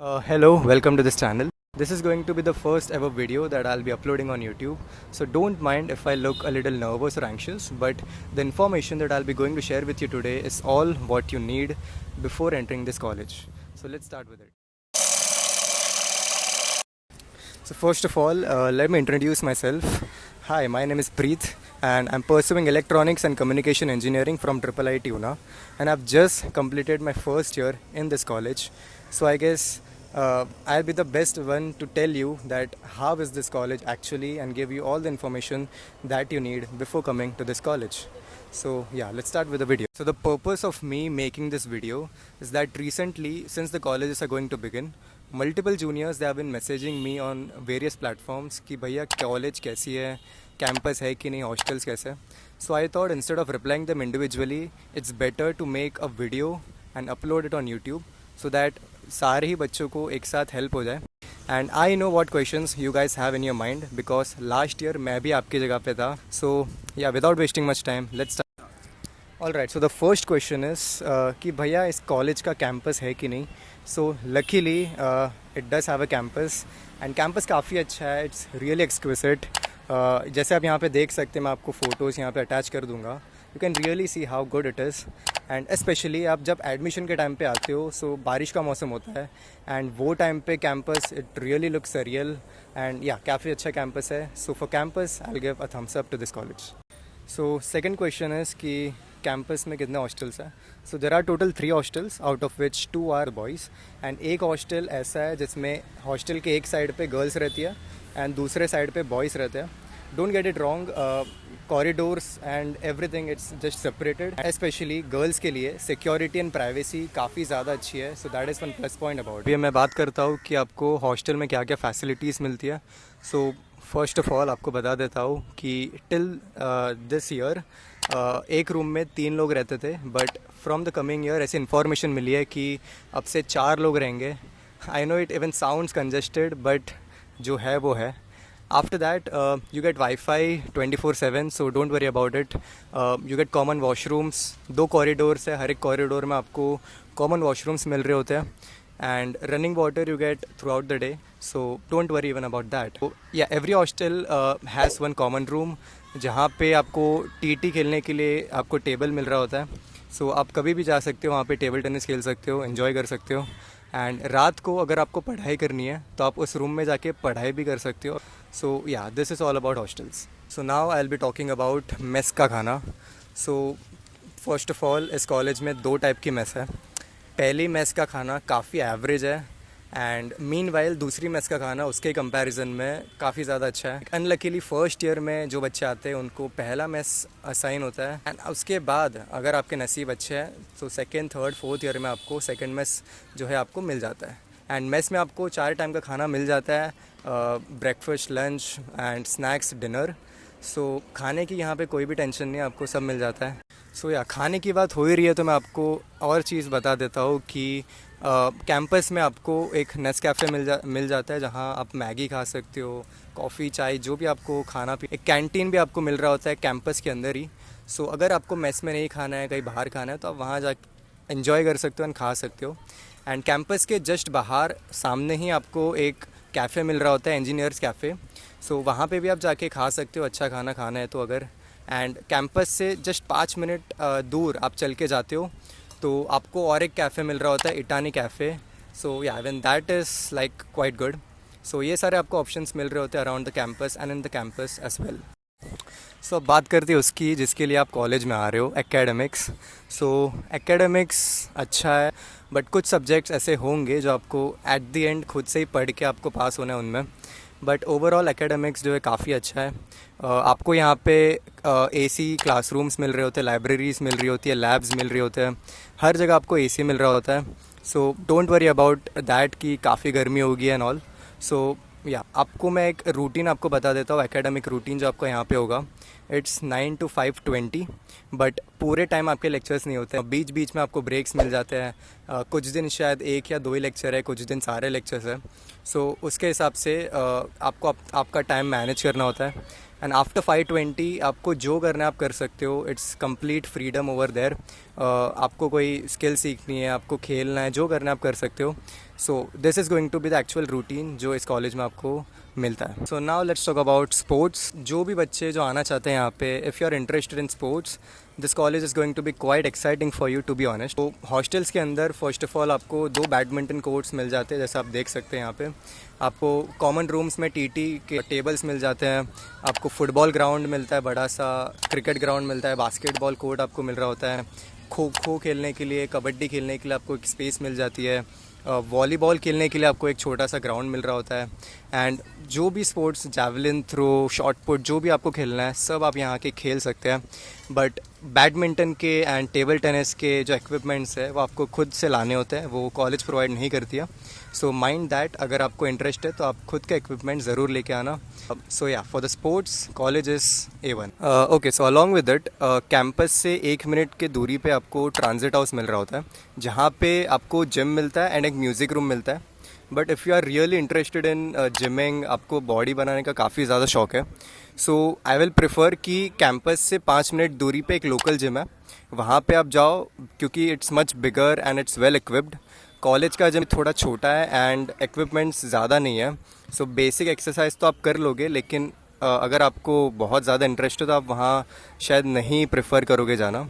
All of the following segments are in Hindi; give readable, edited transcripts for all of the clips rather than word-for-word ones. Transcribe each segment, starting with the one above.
Hello, welcome to this channel. This is going to be the first ever video that I'll be uploading on YouTube. So don't mind if I look a little nervous or anxious, but the information that I'll be going to share with you today is all what you need before entering this college. So let's start with it. So first of all, let me introduce myself. Hi, my name is Preet and I'm pursuing electronics and communication engineering from IIIT Una, and I've just completed my first year in this college. So I guess I'll be the best one to tell you that how is this college actually and give you all the information that you need before coming to this college. So yeah, let's start with the video. So the purpose of me making this video is that recently, since the colleges are going to begin, multiple juniors they have been messaging me on various platforms कि भैया कॉलेज कैसी है, कैंपस है कि नहीं, हॉस्टल्स कैसे. So I thought instead of replying them individually, it's better to make a video and upload it on YouTube so that सारे ही बच्चों को एक साथ हेल्प हो जाए. And I know what questions you guys have in your mind because last year मैं भी आपकी जगह पे था. So yeah without wasting much time let's start. All right, so the first question is कि भैया इस कॉलेज का कैंपस है कि नहीं. So luckily it does have a campus and campus काफ़ी अच्छा है. It's really exquisite. जैसे आप यहाँ पे देख सकते हैं, मैं आपको फ़ोटोज़ यहाँ पे अटैच कर दूँगा. You can really see how good it is. And specially आप जब एडमिशन के टाइम पे आते हो, सो बारिश का मौसम होता है एंड वो टाइम पे campus it really looks surreal and yeah काफ़ी अच्छा कैंपस है. So for campus I will give a thumbs up to this college. So second question is कि कैंपस में कितने हॉस्टल्स हैं. So there are total 3 hostels out of which 2 are boys and एक हॉस्टल ऐसा है जिसमें हॉस्टल के एक साइड पे गर्ल्स रहती है एंड दूसरे साइड पे बॉयज़ रहते हैं. Don't get it wrong, corridors and everything it's just separated. Specially girls के लिए सिक्योरिटी एंड प्राइवेसी काफ़ी ज़्यादा अच्छी है. So that is one plus point about. ये मैं बात करता हूँ कि आपको हॉस्टल में क्या क्या फैसिलिटीज़ मिलती है. सो फर्स्ट ऑफ ऑल आपको बता देता हूँ कि टिल दिस ईयर एक रूम में 3 लोग रहते थे, but from the coming year ऐसी इन्फॉर्मेशन मिली है कि अब से 4 लोग रहेंगे. I know it even sounds congested, but जो है वो है. After that, you get Wi-Fi 24/7, so don't worry about it. You get common washrooms. 2 corridors है, हर एक कॉरिडोर में आपको कॉमन वॉशरूम्स मिल रहे होते हैं. And running water you get throughout the day, so don't worry even about that. Yeah every hostel has one common room जहाँ पे आपको टी खेलने के लिए आपको टेबल मिल रहा होता है. सो आप कभी भी जा सकते हो वहाँ पे, टेबल टेनिस खेल सकते हो, एंजॉय कर सकते हो. एंड रात को अगर आपको पढ़ाई करनी है तो आप उस रूम में जाके पढ़ाई भी कर सकते हो. सो या this is all about hostels. So now I will be talking about mess का खाना. सो फर्स्ट ऑफ ऑल इस कॉलेज में 2 टाइप की मेस है. पहली मेस का खाना काफ़ी एवरेज है एंड मीनवाइल दूसरी मेस का खाना उसके कंपैरिजन में काफ़ी ज़्यादा अच्छा है. अनलकीली फर्स्ट ईयर में जो बच्चे आते हैं उनको पहला मेस असाइन होता है एंड उसके बाद अगर आपके नसीब अच्छे हैं तो सेकेंड, थर्ड, फोर्थ ईयर में आपको सेकेंड मेस जो है आपको मिल जाता है. एंड मेस में आपको 4 टाइम का खाना मिल जाता है, breakfast, lunch and snacks, dinner. So खाने की यहाँ पे कोई भी टेंशन नहीं, आपको सब मिल जाता है. सो या खाने की बात हो ही रही है तो मैं आपको और चीज़ बता देता हूँ कि कैंपस में आपको एक नेस्कैफ़े मिल जाता है जहाँ आप मैगी खा सकते हो, कॉफ़ी, चाय, जो भी आपको खाना एक कैंटीन भी आपको मिल रहा होता है कैंपस के अंदर ही. सो अगर आपको मेस में नहीं खाना है, कहीं बाहर खाना है, तो आप वहाँ जा एंजॉय कर सकते हो एंड खा सकते हो. एंड कैंपस के जस्ट बाहर सामने ही आपको एक कैफ़े मिल रहा होता है, इंजीनियर्स कैफ़े. सो वहाँ पे भी आप जाके खा सकते हो, अच्छा खाना खाना है तो अगर. एंड कैंपस से जस्ट 5 मिनट दूर आप चल के जाते हो तो आपको और एक कैफ़े मिल रहा होता है, इटानी cafe. So yeah even that is like quite good. So ये सारे आपको ऑप्शंस मिल रहे होते हैं around the campus and in the campus as well. So अब बात करते हैं उसकी जिसके लिए आप कॉलेज में आ रहे हो, एकेडमिक्स. सो एकेडमिक्स अच्छा है, बट कुछ सब्जेक्ट्स ऐसे होंगे जो आपको एट द एंड खुद से ही पढ़ के आपको पास होना है उनमें. बट ओवरऑल एकेडमिक्स जो है काफ़ी अच्छा है. आपको यहाँ पे एसी क्लासरूम्स मिल रहे होते हैं, लाइब्रेरीज़ मिल रही होती है, लैब्स मिल रहे होते हैं, हर जगह आपको एसी मिल रहा होता है. सो डोंट वरी अबाउट दैट कि काफ़ी गर्मी होगी एंड ऑल. सो या आपको मैं एक रूटीन आपको बता देता हूँ, एकेडमिक रूटीन जो आपको यहाँ पे होगा. इट्स 9 to 5:20, बट पूरे टाइम आपके लेक्चर्स नहीं होते हैं, बीच बीच में आपको ब्रेक्स मिल जाते हैं। कुछ दिन शायद एक या दो ही लेक्चर है, कुछ दिन सारे लेक्चर्स हैं। सो उसके हिसाब से आपको आपका टाइम मैनेज करना होता है। एंड आफ्टर 5:20 आपको जो करना है आप कर सकते हो, it's complete freedom over there. आपको कोई स्किल सीखनी है, आपको खेलना है, जो करना है आप कर सकते हो। So this is going to be the actual routine जो इस कॉलेज में आपको मिलता है। So now let's talk about sports. जो भी बच्चे जो आना चाहते हैं यहाँ पे, if you are interested in sports, this college is going to be quite exciting for you, to be honest. तो हॉस्टल्स के अंदर फर्स्ट ऑफ ऑल आपको 2 बैडमिंटन कोर्ट्स मिल जाते हैं, जैसे आप देख सकते हैं यहाँ पे। आपको कॉमन रूम्स में टीटी के टेबल्स मिल जाते हैं। आपको फुटबॉल ग्राउंड मिलता है, बड़ा सा क्रिकेट ग्राउंड मिलता है, बास्केटबॉल कोर्ट आपको मिल रहा होता है। खो खो खेलने के लिए, कबड्डी खेलने के लिए आपको एक स्पेस मिल जाती है। वॉलीबॉल खेलने के लिए आपको एक छोटा सा ग्राउंड मिल रहा होता है। एंड जो भी sports, javelin throw, shot put, जो भी आपको खेलना है सब आप यहाँ के खेल सकते हैं। बट बैडमिंटन के एंड टेबल टेनिस के जो इक्विपमेंट्स है वो आपको खुद से लाने होते हैं, वो कॉलेज प्रोवाइड नहीं करती है। सो माइंड दैट, अगर आपको इंटरेस्ट है तो आप खुद का इक्विपमेंट ज़रूर लेके आना। सो या, for the sports college is A1। Okay, so along with it, campus से 1 मिनट के दूरी पे आपको ट्रांजिट हाउस मिल रहा होता है, जहाँ पे आपको जिम मिलता है एंड एक म्यूज़िक रूम मिलता है। But if you are really interested in gymming, आपको बॉडी बनाने का काफ़ी ज़्यादा शौक है, सो आई विल प्रेफर कि कैंपस से 5 मिनट दूरी पे एक लोकल जिम है, वहाँ पे आप जाओ, क्योंकि it's much bigger and it's well equipped. College का जिम थोड़ा छोटा है एंड इक्विपमेंट्स ज़्यादा नहीं है। सो बेसिक एक्सरसाइज तो आप कर लोगे, लेकिन अगर आपको बहुत ज़्यादा इंटरेस्ट हो तो आप वहाँ शायद नहीं प्रेफर करोगे जाना।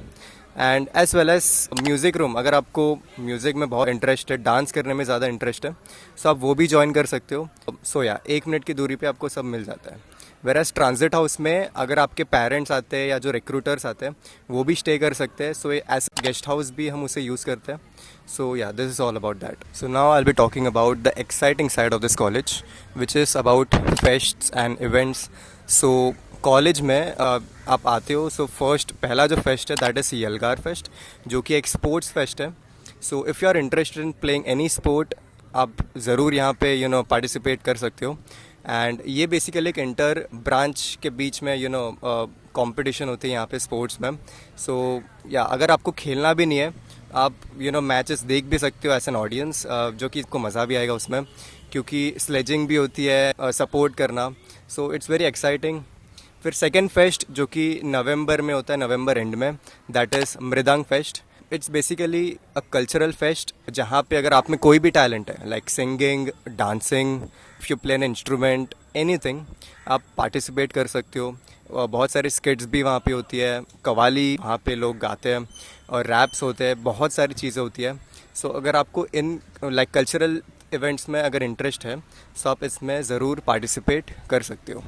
And as well as music room, अगर आपको म्यूज़िक में बहुत इंटरेस्ट है, डांस करने में ज़्यादा इंटरेस्ट है, सो आप वो भी ज्वाइन कर सकते हो। सो या, 1 मिनट की दूरी पे आपको सब मिल जाता है। वेराज ट्रांजिट हाउस में अगर आपके पेरेंट्स आते हैं या जो रिक्रूटर्स आते हैं वो भी स्टे कर सकते हैं। सो एज गेस्ट हाउस भी हम उसे यूज़ करते हैं। सो या, this is all about that. So now I will be talking about the exciting side of this college, which is about fests and events. So college में आप आते हो, सो फर्स्ट पहला जो फेस्ट है दैट इज़ यलगार फेस्ट, जो कि एक स्पोर्ट्स फेस्ट है। So if you are interested in playing any sport, आप ज़रूर यहाँ पे पार्टिसिपेट कर सकते हो। एंड ये बेसिकली एक इंटर ब्रांच के बीच में कंपटीशन होती है यहाँ पे स्पोर्ट्स में। सो या, अगर आपको खेलना भी नहीं है, आप मैचेस देख भी सकते हो एज एन ऑडियंस, जो कि इसको मज़ा भी आएगा उसमें, क्योंकि स्लेजिंग भी होती है, सपोर्ट करना। So it's very exciting. फिर सेकेंड फेस्ट जो कि नवंबर में होता है, नवंबर एंड में, दैट इज़ मृदंग fest. It's basically a cultural fest, जहाँ पे अगर आप में कोई भी टैलेंट है, like singing, dancing, if you play an instrument, anything, आप पार्टिसिपेट कर सकते हो। बहुत सारी स्किट्स भी वहाँ पे होती है, कवाली वहाँ पे लोग गाते हैं, और रैप्स होते हैं, बहुत सारी चीज़ें होती है। सो अगर आपको इन लाइक कल्चरल इवेंट्स में अगर इंटरेस्ट है, सो आप इसमें ज़रूर पार्टिसिपेट कर सकते हो।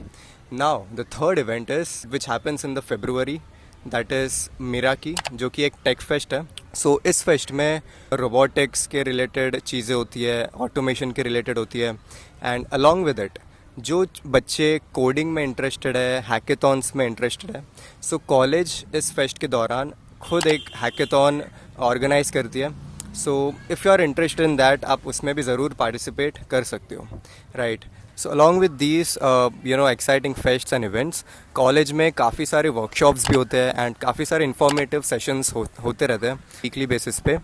Now the third event is which happens in the February, that is मिराकी, जो कि एक टेक फेस्ट है। सो इस फेस्ट में रोबोटिक्स के रिलेटेड चीज़ें होती है, ऑटोमेशन के रिलेटेड होती है। एंड अलॉन्ग विद इट, जो बच्चे कोडिंग में इंटरेस्टेड है, हैकेथॉन्स में इंटरेस्टेड है, सो कॉलेज इस फेस्ट के दौरान खुद एक हैकेथॉन ऑर्गेनाइज करती है। So if you are interested in that, आप उसमें भी ज़रूर पार्टिसिपेट कर सकते हो, right. So along with these exciting fests and events, college में काफ़ी सारे वर्कशॉप्स भी होते हैं एंड काफ़ी सारे इंफॉर्मेटिव सेशंस होते रहते हैं वीकली बेसिस पे,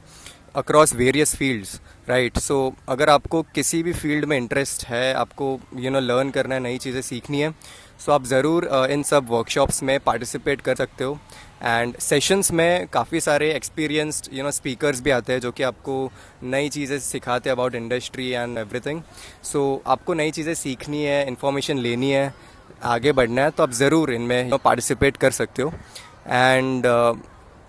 अक्रॉस वेरियस फील्ड्स, राइट। सो अगर आपको किसी भी फील्ड में इंटरेस्ट है, आपको लर्न करना है, नई चीज़ें सीखनी है, सो आप ज़रूर इन सब वर्कशॉप्स में पार्टिसिपेट कर सकते हो। एंड सेशंस में काफ़ी सारे एक्सपीरियंस्ड स्पीकर्स भी आते हैं, जो कि आपको नई चीज़ें सिखाते हैं अबाउट इंडस्ट्री एंड एवरीथिंग। सो आपको नई चीज़ें सीखनी है, इन्फॉर्मेशन लेनी है, आगे बढ़ना है, तो आप ज़रूर इनमें पार्टिसिपेट कर सकते हो। And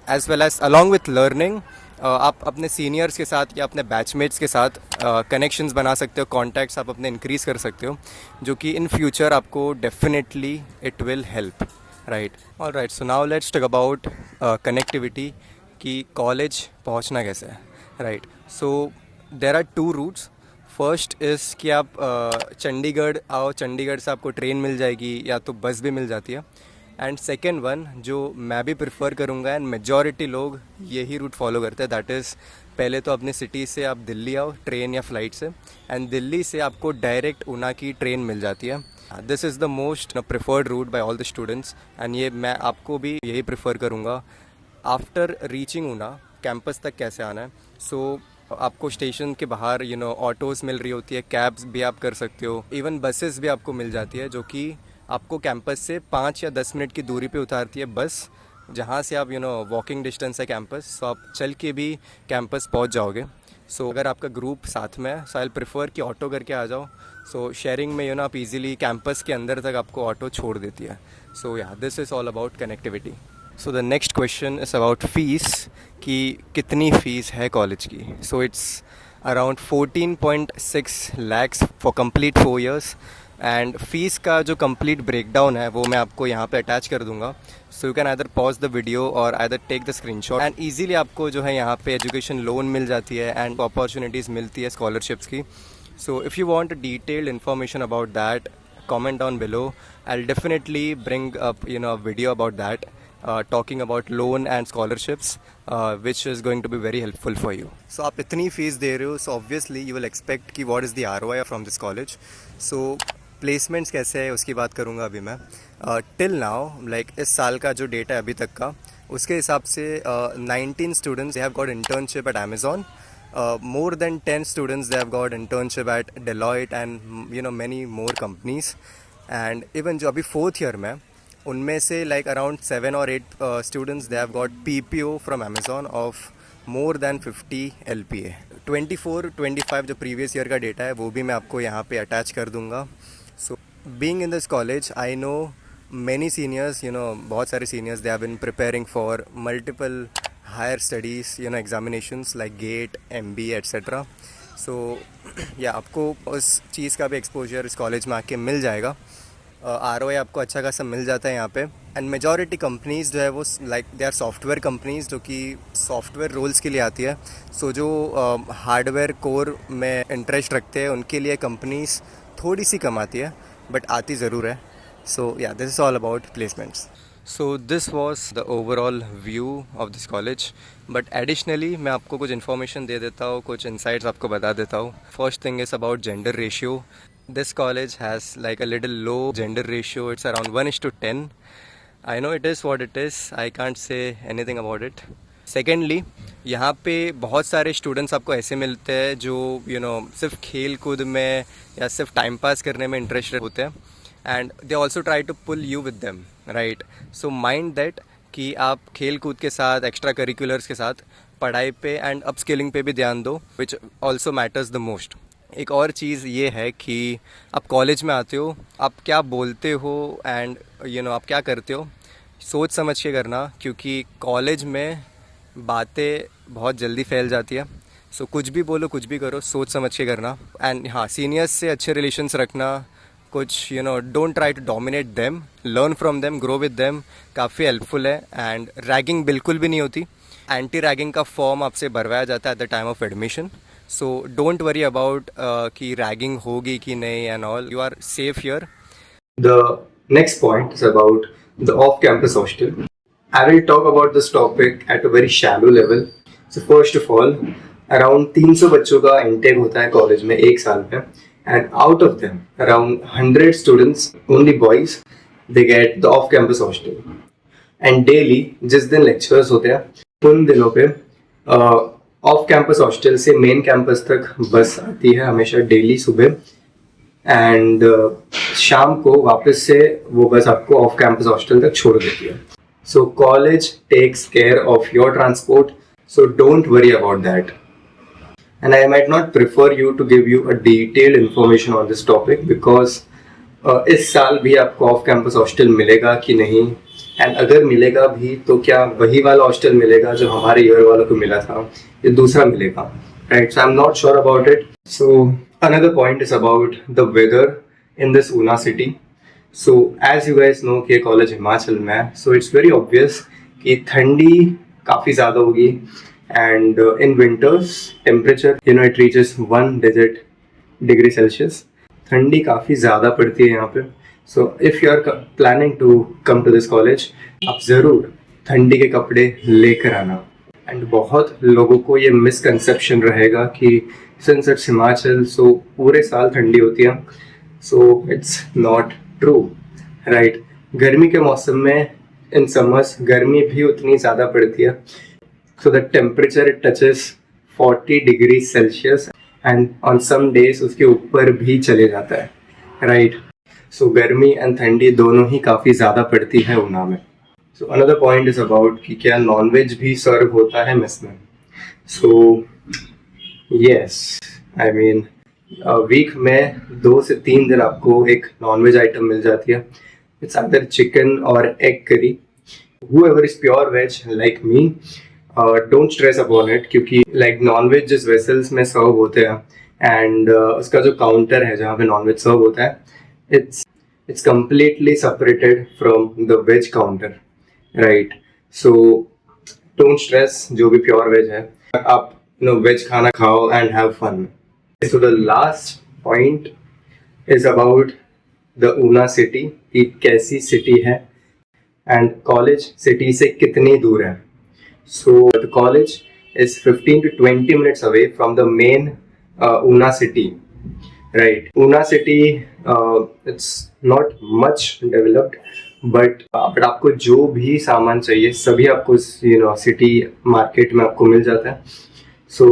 as well as along with learning, आप अपने सीनियर्स के साथ या अपने बैचमेट्स के साथ कनेक्शंस बना सकते हो, कॉन्टैक्ट्स आप अपने इंक्रीज़ कर सकते हो, जो कि इन फ्यूचर आपको definitely it will help, right. All right, so now let's talk about connectivity, कि कॉलेज पहुंचना कैसे है, right. So there are 2 routes. First is कि आप चंडीगढ़ आओ, चंडीगढ़ से आपको ट्रेन मिल जाएगी या तो बस भी मिल जाती है। एंड सेकेंड वन जो मैं भी प्रेफर करूँगा एंड मेजॉरिटी लोग यही रूट फॉलो करते हैं, दैट इज़ पहले तो अपने सिटी से आप दिल्ली आओ ट्रेन या फ्लाइट से, एंड दिल्ली से आपको डायरेक्ट ऊना की ट्रेन मिल जाती है। This is the most preferred route by all the students and ये मैं आपको भी यही प्रेफर करूँगा. आफ्टर रीचिंग ऊना कैंपस तक कैसे आना है. सो आपको स्टेशन के बाहर ऑटोज़ मिल रही होती है, कैब्स भी आप कर सकते हो, इवन बसेस भी आपको मिल जाती है जो कि आपको कैंपस से 5 या 10 मिनट की दूरी पे उतारती है बस, जहाँ से आप वॉकिंग डिस्टेंस है कैंपस, सो आप चल के भी कैंपस पहुँच जाओगे. सो अगर आपका ग्रुप साथ में है सो आई प्रेफर कि ऑटो करके आ जाओ. सो शेयरिंग में आप इजीली कैंपस के अंदर तक आपको ऑटो छोड़ देती है. सो या this is all about connectivity. So the next question is about fees, कि कितनी फ़ीस है कॉलेज की. So it's around 14.6 lakhs for complete 4 years. And fees का जो कंप्लीट ब्रेकडाउन है वो मैं आपको यहाँ पे अटैच कर दूंगा. So you can either pause the video और either take the screenshot and easily आपको जो है यहाँ पे एजुकेशन लोन मिल जाती है एंड अपॉर्चुनिटीज़ मिलती है स्कॉलरशिप्स की. सो if you want detailed information about that, comment down below. I'll definitely bring up a video about that, talking about loan and scholarships, which is going to be very helpful for you. So आप इतनी फीस दे रहे हो, so obviously you will expect कि what is the ROI from this college. So placements कैसे है उसकी बात करूँगा अभी मैं. टिल नाउ लाइक इस साल का जो डेटा है अभी तक का, उसके हिसाब से 19 students they have got internship at Amazon. More than 10 students they have got internship at Deloitte and many more companies. And even जो अभी 4th year में, उनमें से like around 7 or 8 students they have got PPO from Amazon of more than 50 LPA. 24-25 जो previous year का डेटा है वो भी मैं आपको यहाँ पे अटैच कर दूँगा. So being in this college I know many seniors, बहुत सारे seniors they have been preparing for multiple higher studies, examinations like GATE, MBA, etc. So या आपको उस चीज़ का भी एक्सपोजर इस कॉलेज में आके मिल जाएगा. ROI आपको अच्छा खासा मिल जाता है यहाँ पे. एंड मेजॉरिटी कंपनीज़ जो है वो like they are software companies जो कि सॉफ्टवेयर रोल्स के लिए आती है. सो जो हार्डवेयर कोर में इंटरेस्ट रखते हैं उनके लिए कंपनीज़ थोड़ी सी कम आती है, बट आती ज़रूर है. सो या this is all about placements. So this was the overall view of this college. But additionally मैं आपको कुछ इन्फॉर्मेशन दे देता हूँ, कुछ इंसाइट्स आपको बता देता हूँ. First thing is about gender ratio. This college has like a little low gender ratio. It's around 1:10. I know it is what it is, I can't say anything about it. Secondly यहाँ पे बहुत सारे स्टूडेंट्स आपको ऐसे मिलते हैं जो सिर्फ खेल कूद में या सिर्फ टाइम पास करने में इंटरेस्टेड होते हैं. And they also try to pull you with them, right. So mind that कि आप खेल कूद के साथ, एक्स्ट्रा करिकुलर्स के साथ पढ़ाई पे एंड अपस्किलिंग पे भी ध्यान दो, which also matters the most. एक और चीज़ ये है कि आप कॉलेज में आते हो, आप क्या बोलते हो एंड आप क्या करते हो सोच समझ के करना, क्योंकि कॉलेज में बातें बहुत जल्दी फैल जाती है. सो कुछ भी बोलो, कुछ भी करो, सोच समझ के करना. एंड हाँ, सीनियर्स से अच्छे रिलेशंस रखना. कुछ don't try to dominate them, learn from them, grow with them, काफ़ी हेल्पफुल है. एंड रैगिंग बिल्कुल भी नहीं होती. एंटी रैगिंग का फॉर्म आपसे भरवाया जाता है at the time of admission. So don't worry about कि रैगिंग होगी कि नहीं and all. You are safe here. The next point is about the off-campus hostel. I will talk about this topic at a very shallow level. So first of all, around 300 बच्चों का intake होता है कॉलेज में एक साल में, and out of them, around 100 students, only boys, they get the off-campus hostel. And daily, जिस दिन lectures होते हैं उन दिनों पे off-campus hostel से main campus तक बस आती है हमेशा डेली सुबह. एंड शाम को वापस से वो बस आपको ऑफ कैंपस हॉस्टल तक छोड़ देती है. So college takes care of your transport, so don't worry about that. And I might not prefer you to give you a detailed information on this topic because इस साल भी आपको ऑफ कैंपस हॉस्टल मिलेगा कि नहीं, एंड अगर मिलेगा भी तो क्या वही वाला हॉस्टल मिलेगा जो हमारे ईयर वालों को मिला था या दूसरा मिलेगा, right. So I am not sure about it. So another point is about the weather in this Una city. So as you guys know कि कॉलेज हिमाचल में है, so it's very obvious कि ठंडी काफ़ी ज़्यादा होगी. and in winters temperature it reaches 1 digit degree Celsius. ठंडी काफ़ी ज़्यादा पड़ती है यहाँ पे. so if you are planning to come to this college, आप ज़रूर ठंडी के कपड़े लेकर आना. एंड बहुत लोगों को ये मिसकंसेप्शन रहेगा कि सिंस इट्स हिमाचल सो पूरे साल ठंडी होती है. So it's not true, right. गर्मी के मौसम में इन समर्स गर्मी भी उतनी ज़्यादा पड़ती है, so the temperature it touches 40 degree Celsius and on some days उसके ऊपर भी चले जाता है, राइट। सो गर्मी एंड ठंडी दोनों ही काफ़ी ज़्यादा पड़ती है ऊना में। So another point is about कि क्या नॉनवेज भी सर्व होता है मेस में। So yes, I mean week में 2 से 3 दिन आपको एक नॉनवेज आइटम मिल जाती है। इट्स आइदर चिकन और egg curry. whoever is pure veg like me, don't stress upon it, क्योंकि like non-veg जिस vessels में सर्व होते हैं एंड उसका जो काउंटर है जहाँ पे नॉन-वेज सर्व होता है, it's completely separated from the veg counter, right? So don't stress, जो भी प्योर वेज है आप वेज खाना खाओ and have fun. So the last point is about the Una city, कि कैसी सिटी है एंड कॉलेज सिटी से कितनी दूर है। So the college is 15 to 20 minutes away from the main Una city, right. Una city it's not much developed, but आपको जो भी सामान चाहिए सभी आपको सिटी मार्केट में आपको मिल जाता है। सो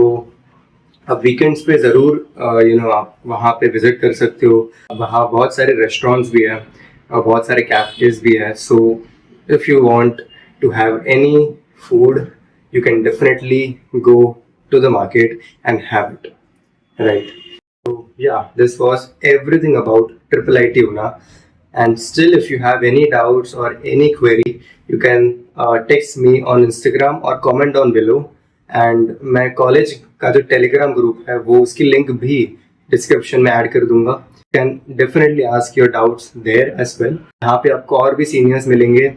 अब वीकेंड्स पे ज़रूर आप वहाँ पे विजिट कर सकते हो। वहाँ बहुत सारे रेस्टोरेंट्स भी हैं और बहुत सारे कैफेज भी हैं। सो if you want to have any food, you can definitely go to the market and have it, right? So yeah, this was everything about Triple IT Una. And still, if you have any doubts or any query, you can text me on Instagram or comment down below. And मैं कॉलेज का जो टेलीग्राम ग्रुप है वो उसकी लिंक भी डिस्क्रिप्शन में ऐड कर दूंगा। Can definitely ask your doubts there as well. यहाँ पे आपको और भी सीनियर्स मिलेंगे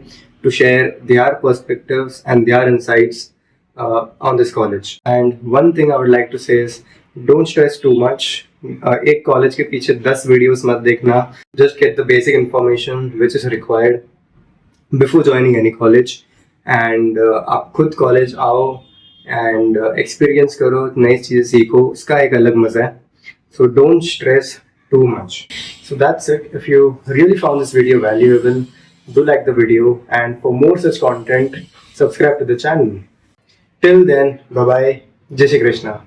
to share their perspectives and their insights on this college. And one thing I would like to say is don't stress too much. एक कॉलेज के पीछे 10 वीडियोस मत देखना। Just get the basic information which is required before joining any college. And आप खुद कॉलेज आओ एंड एक्सपीरियंस करो, नई चीज़ें सीखो, उसका एक अलग मज़ा है। So don't stress too much. So that's it. If you really found this video valuable, do like the video, and for more such content, subscribe to the channel. Till then, bye bye. Jai Shri Krishna.